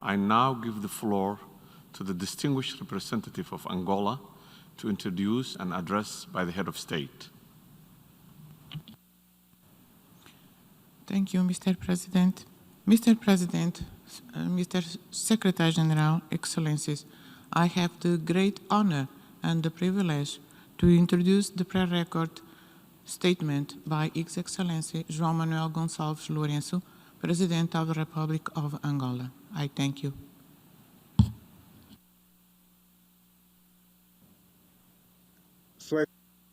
I now give the floor to the distinguished representative of Angola to introduce an address by the head of state. Thank you, Mr. President. Mr. President, Mr. Secretary General, Excellencies, I have the great honor and the privilege to introduce the pre-record statement by His Excellency João Manuel Gonçalves Lourenço, President of the Republic of Angola. I thank you. Sua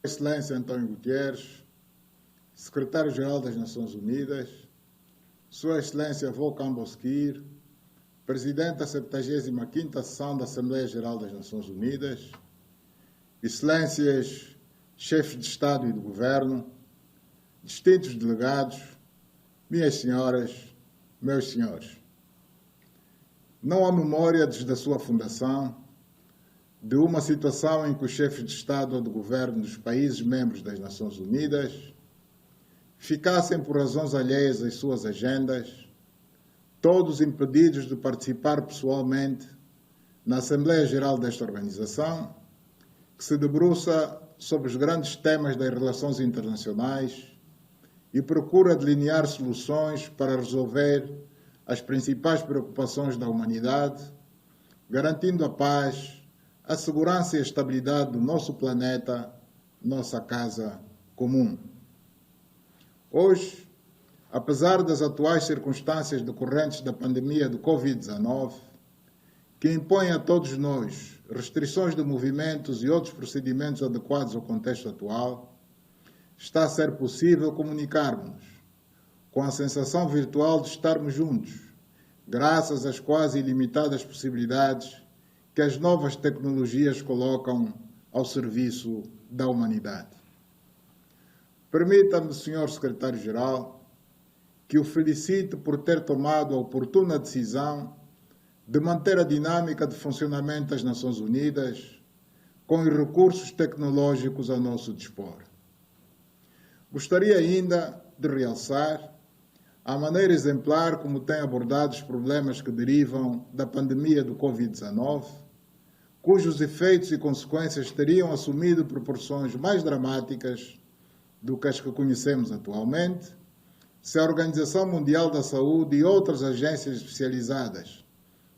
Excelência António Gutierrez, Secretário-Geral das Nações Unidas, Sua Excelência Volkan Bozkır, Presidente da 75ª Sessão da Assembleia Geral das Nações Unidas, Excelências, Chefes de Estado e de Governo, distintos delegados, minhas senhoras, meus senhores. Não há memória desde a sua fundação de uma situação em que os chefes de Estado ou de Governo dos países membros das Nações Unidas ficassem por razões alheias às suas agendas, todos impedidos de participar pessoalmente na Assembleia Geral desta organização, que se debruça sobre os grandes temas das relações internacionais e procura delinear soluções para resolver as principais preocupações da humanidade, garantindo a paz, a segurança e a estabilidade do nosso planeta, nossa casa comum. Hoje, apesar das atuais circunstâncias decorrentes da pandemia do Covid-19, que impõem a todos nós restrições de movimentos e outros procedimentos adequados ao contexto atual, está a ser possível comunicarmos com a sensação virtual de estarmos juntos, graças às quase ilimitadas possibilidades que as novas tecnologias colocam ao serviço da humanidade. Permita-me, Sr. Secretário-Geral, que o felicite por ter tomado a oportuna decisão de manter a dinâmica de funcionamento das Nações Unidas com os recursos tecnológicos a nosso dispor. Gostaria ainda de realçar a maneira exemplar como tem abordado os problemas que derivam da pandemia do Covid-19, cujos efeitos e consequências teriam assumido proporções mais dramáticas do que as que conhecemos atualmente, se a Organização Mundial da Saúde e outras agências especializadas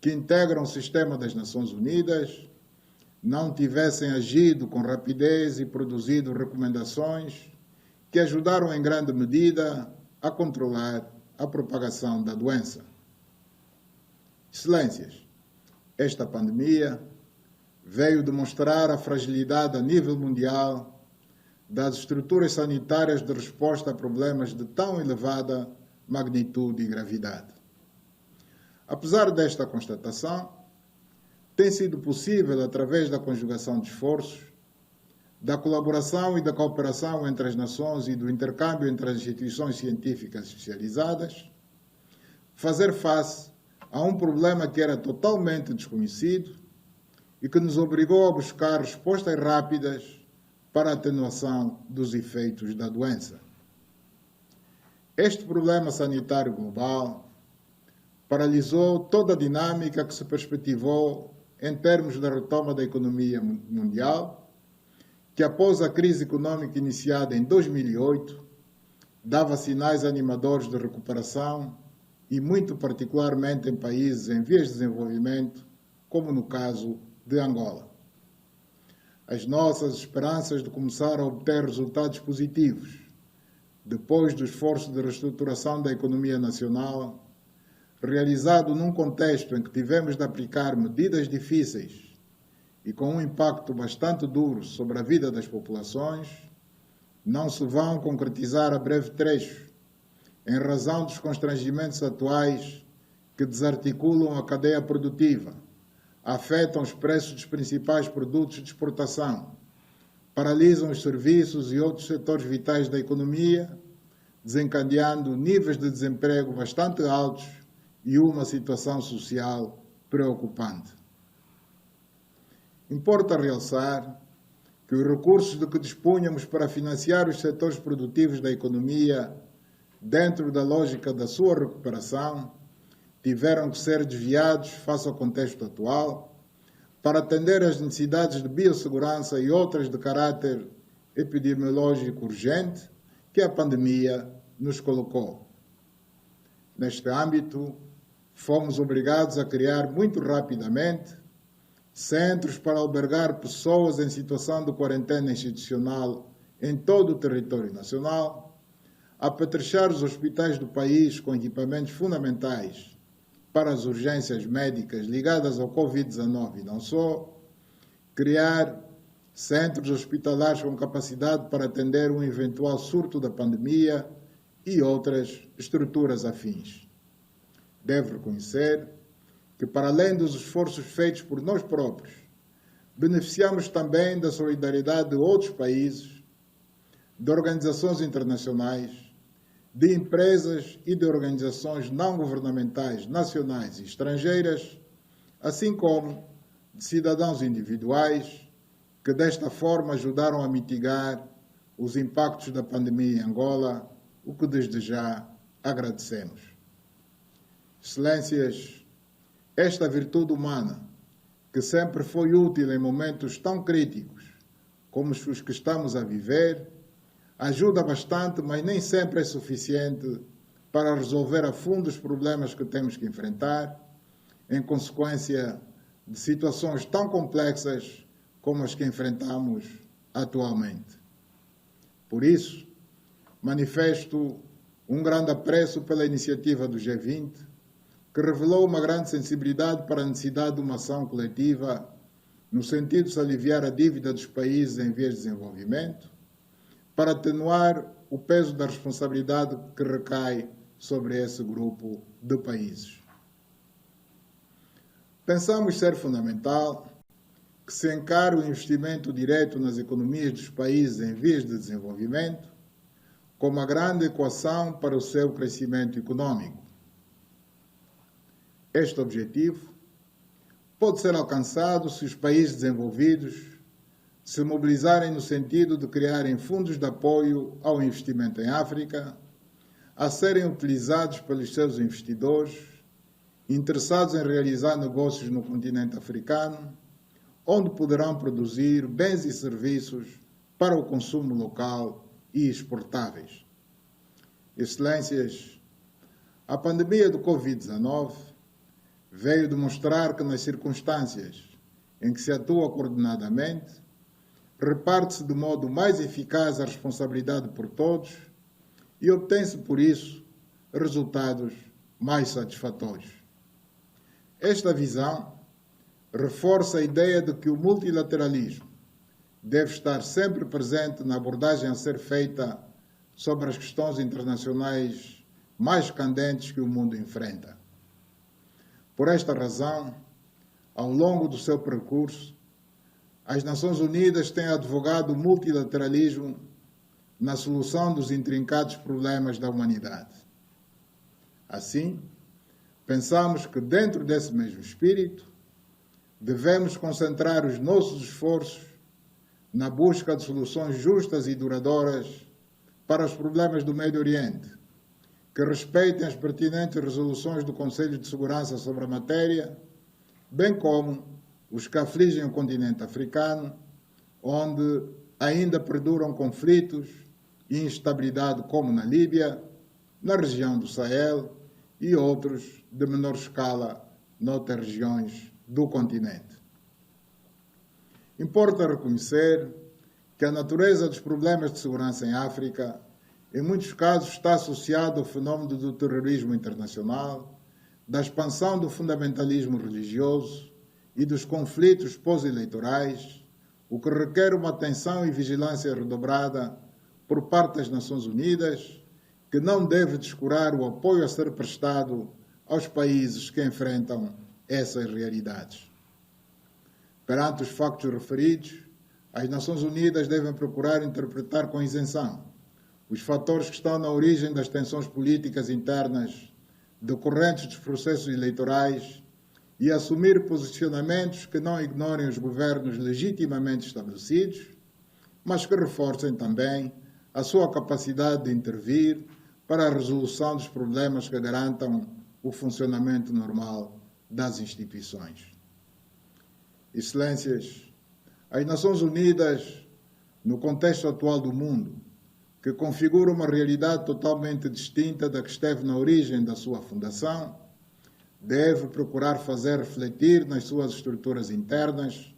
que integram o sistema das Nações Unidas não tivessem agido com rapidez e produzido recomendações que ajudaram em grande medida a controlar a propagação da doença. Excelências, esta pandemia veio demonstrar a fragilidade a nível mundial das estruturas sanitárias de resposta a problemas de tão elevada magnitude e gravidade. Apesar desta constatação, tem sido possível, através da conjugação de esforços, da colaboração e da cooperação entre as nações e do intercâmbio entre as instituições científicas especializadas, fazer face a um problema que era totalmente desconhecido e que nos obrigou a buscar respostas rápidas para a atenuação dos efeitos da doença. Este problema sanitário global paralisou toda a dinâmica que se perspectivou em termos da retoma da economia mundial, que após a crise econômica iniciada em 2008, dava sinais animadores de recuperação e muito particularmente em países em vias de desenvolvimento, como no caso de Angola. As nossas esperanças de começar a obter resultados positivos, depois do esforço de reestruturação da economia nacional, realizado num contexto em que tivemos de aplicar medidas difíceis e com um impacto bastante duro sobre a vida das populações, não se vão concretizar a breve trecho, em razão dos constrangimentos atuais que desarticulam a cadeia produtiva, afetam os preços dos principais produtos de exportação, paralisam os serviços e outros setores vitais da economia, desencadeando níveis de desemprego bastante altos e uma situação social preocupante. Importa realçar que os recursos de que dispunhamos para financiar os setores produtivos da economia, dentro da lógica da sua recuperação, tiveram que ser desviados face ao contexto atual para atender às necessidades de biossegurança e outras de caráter epidemiológico urgente que a pandemia nos colocou. Neste âmbito, fomos obrigados a criar muito rapidamente centros para albergar pessoas em situação de quarentena institucional em todo o território nacional, apetrechar os hospitais do país com equipamentos fundamentais para as urgências médicas ligadas ao Covid-19 e não só, criar centros hospitalares com capacidade para atender um eventual surto da pandemia e outras estruturas afins. Devo reconhecer que, para além dos esforços feitos por nós próprios, beneficiamos também da solidariedade de outros países, de organizações internacionais, de empresas e de organizações não governamentais nacionais e estrangeiras, assim como de cidadãos individuais que desta forma ajudaram a mitigar os impactos da pandemia em Angola, o que desde já agradecemos. Excelências, esta virtude humana, que sempre foi útil em momentos tão críticos como os que estamos a viver, ajuda bastante, mas nem sempre é suficiente para resolver a fundo os problemas que temos que enfrentar, em consequência de situações tão complexas como as que enfrentamos atualmente. Por isso, manifesto um grande apreço pela iniciativa do G20, que revelou uma grande sensibilidade para a necessidade de uma ação coletiva no sentido de se aliviar a dívida dos países em vias de desenvolvimento, para atenuar o peso da responsabilidade que recai sobre esse grupo de países. Pensamos ser fundamental que se encare o investimento direto nas economias dos países em vias de desenvolvimento como a grande equação para o seu crescimento econômico. Este objetivo pode ser alcançado se os países desenvolvidos se mobilizarem no sentido de criarem fundos de apoio ao investimento em África, a serem utilizados pelos seus investidores interessados em realizar negócios no continente africano, onde poderão produzir bens e serviços para o consumo local e exportáveis. Excelências, a pandemia do Covid-19 veio demonstrar que nas circunstâncias em que se atua coordenadamente, reparte-se de modo mais eficaz a responsabilidade por todos e obtém-se, por isso, resultados mais satisfatórios. Esta visão reforça a ideia de que o multilateralismo deve estar sempre presente na abordagem a ser feita sobre as questões internacionais mais candentes que o mundo enfrenta. Por esta razão, ao longo do seu percurso, as Nações Unidas têm advogado o multilateralismo na solução dos intrincados problemas da humanidade. Assim, pensamos que, dentro desse mesmo espírito, devemos concentrar os nossos esforços na busca de soluções justas e duradouras para os problemas do Médio Oriente, que respeitem as pertinentes resoluções do Conselho de Segurança sobre a matéria, bem como os que afligem o continente africano, onde ainda perduram conflitos e instabilidade como na Líbia, na região do Sahel e outros de menor escala noutras regiões do continente. Importa reconhecer que a natureza dos problemas de segurança em África, em muitos casos, está associada ao fenômeno do terrorismo internacional, da expansão do fundamentalismo religioso e dos conflitos pós-eleitorais, o que requer uma atenção e vigilância redobrada por parte das Nações Unidas, que não deve descurar o apoio a ser prestado aos países que enfrentam essas realidades. Perante os factos referidos, as Nações Unidas devem procurar interpretar com isenção os fatores que estão na origem das tensões políticas internas decorrentes dos processos eleitorais e assumir posicionamentos que não ignorem os governos legitimamente estabelecidos, mas que reforcem também a sua capacidade de intervir para a resolução dos problemas que garantam o funcionamento normal das instituições. Excelências, as Nações Unidas, no contexto atual do mundo, que configura uma realidade totalmente distinta da que esteve na origem da sua fundação, deve procurar fazer refletir nas suas estruturas internas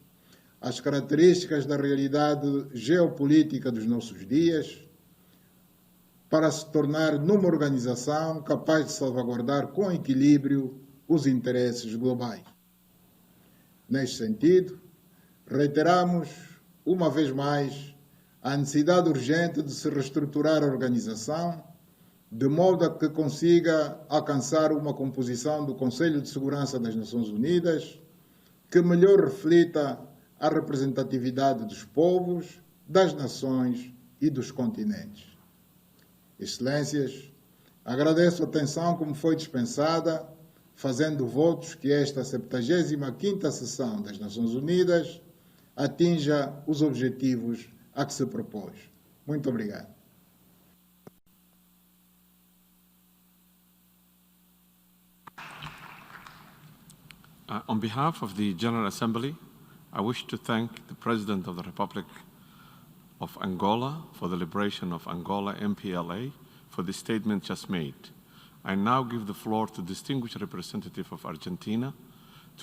as características da realidade geopolítica dos nossos dias, para se tornar numa organização capaz de salvaguardar com equilíbrio os interesses globais. Neste sentido, reiteramos, uma vez mais, a necessidade urgente de se reestruturar a organização, de modo a que consiga alcançar uma composição do Conselho de Segurança das Nações Unidas que melhor reflita a representatividade dos povos, das nações e dos continentes. Excelências, agradeço a atenção como foi dispensada, fazendo votos que esta 75ª sessão das Nações Unidas atinja os objetivos a que se propôs. Muito obrigado. On behalf of the General Assembly, I wish to thank the President of the Republic of Angola for the liberation of Angola, MPLA, for the statement just made. I now give the floor to the distinguished representative of Argentina,